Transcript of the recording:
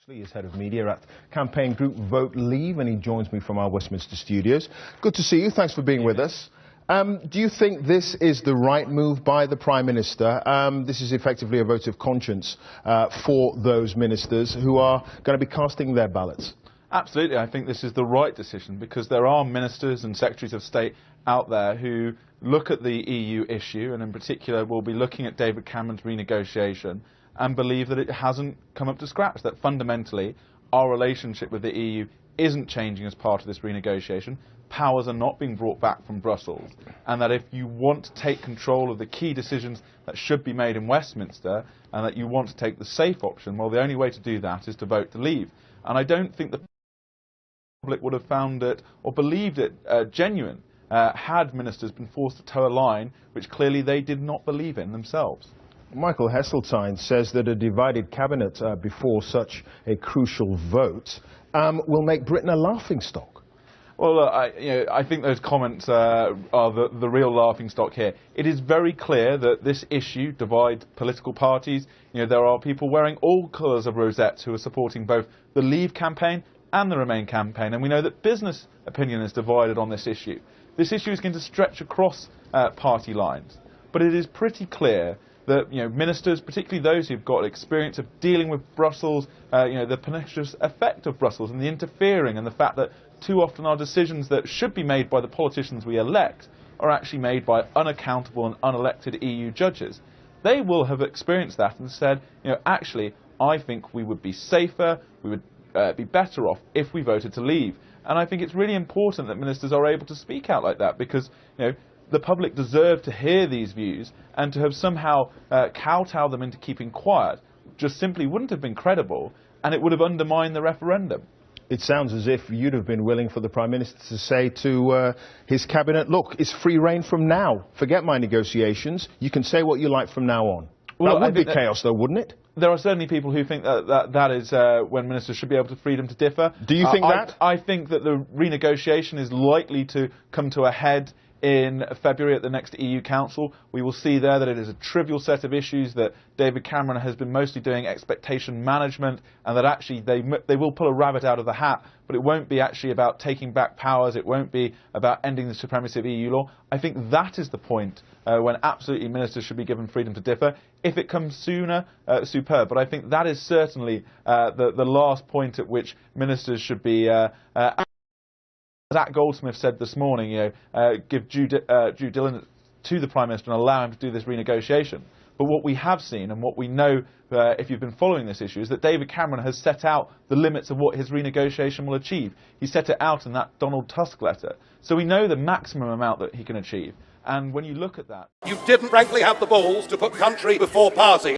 He is head of media at campaign group Vote Leave, and he joins me from our Westminster studios. Good to see you. Thanks for being with us. Do you think this is the right move by the Prime Minister? This is effectively a vote of conscience for those ministers who are going to be casting their ballots. Absolutely. I think this is the right decision because there are ministers and secretaries of state out there who look at the EU issue and in particular will be looking at David Cameron's renegotiation and believe that it hasn't come up to scratch, that fundamentally our relationship with the EU isn't changing as part of this renegotiation. Powers are not being brought back from Brussels, and that if you want to take control of the key decisions that should be made in Westminster and that you want to take the safe option, well, the only way to do that is to vote to leave. And I don't think the public would have found it or believed it genuine had ministers been forced to toe a line which clearly they did not believe in themselves. Michael Heseltine says that a divided cabinet before such a crucial vote will make Britain a laughingstock. Well, I think those comments are the real laughingstock here. It is very clear that this issue divides political parties. There are people wearing all colours of rosettes who are supporting both the Leave campaign and the Remain campaign, and we know that business opinion is divided on this issue. This issue is going to stretch across party lines, but it is pretty clear that ministers, particularly those who've got experience of dealing with Brussels, the pernicious effect of Brussels and the interfering and the fact that too often our decisions that should be made by the politicians we elect are actually made by unaccountable and unelected EU judges. They will have experienced that and said, actually, I think we would be safer, we would be better off if we voted to leave. And I think it's really important that ministers are able to speak out like that because, the public deserve to hear these views, and to have somehow kowtowed them into keeping quiet just simply wouldn't have been credible, and it would have undermined the referendum. It sounds as if you'd have been willing for the Prime Minister to say to his cabinet, look, it's free rein from now. Forget my negotiations. You can say what you like from now on. Well, that would be chaos, though, wouldn't it? There are certainly people who think that is when ministers should be able to freedom to differ. Do you think that? I think that the renegotiation is likely to come to a head in February at the next EU Council. We will see there that it is a trivial set of issues, that David Cameron has been mostly doing expectation management, and that actually they will pull a rabbit out of the hat, but it won't be actually about taking back powers, it won't be about ending the supremacy of EU law. I think that is the point when absolutely ministers should be given freedom to differ. If it comes sooner, superb, but I think that is certainly the last point at which ministers should be Zach Goldsmith said this morning, give due diligence to the Prime Minister and allow him to do this renegotiation. But what we have seen and what we know, if you've been following this issue, is that David Cameron has set out the limits of what his renegotiation will achieve. He set it out in that Donald Tusk letter. So we know the maximum amount that he can achieve. And when you look at that... You didn't frankly have the balls to put country before party.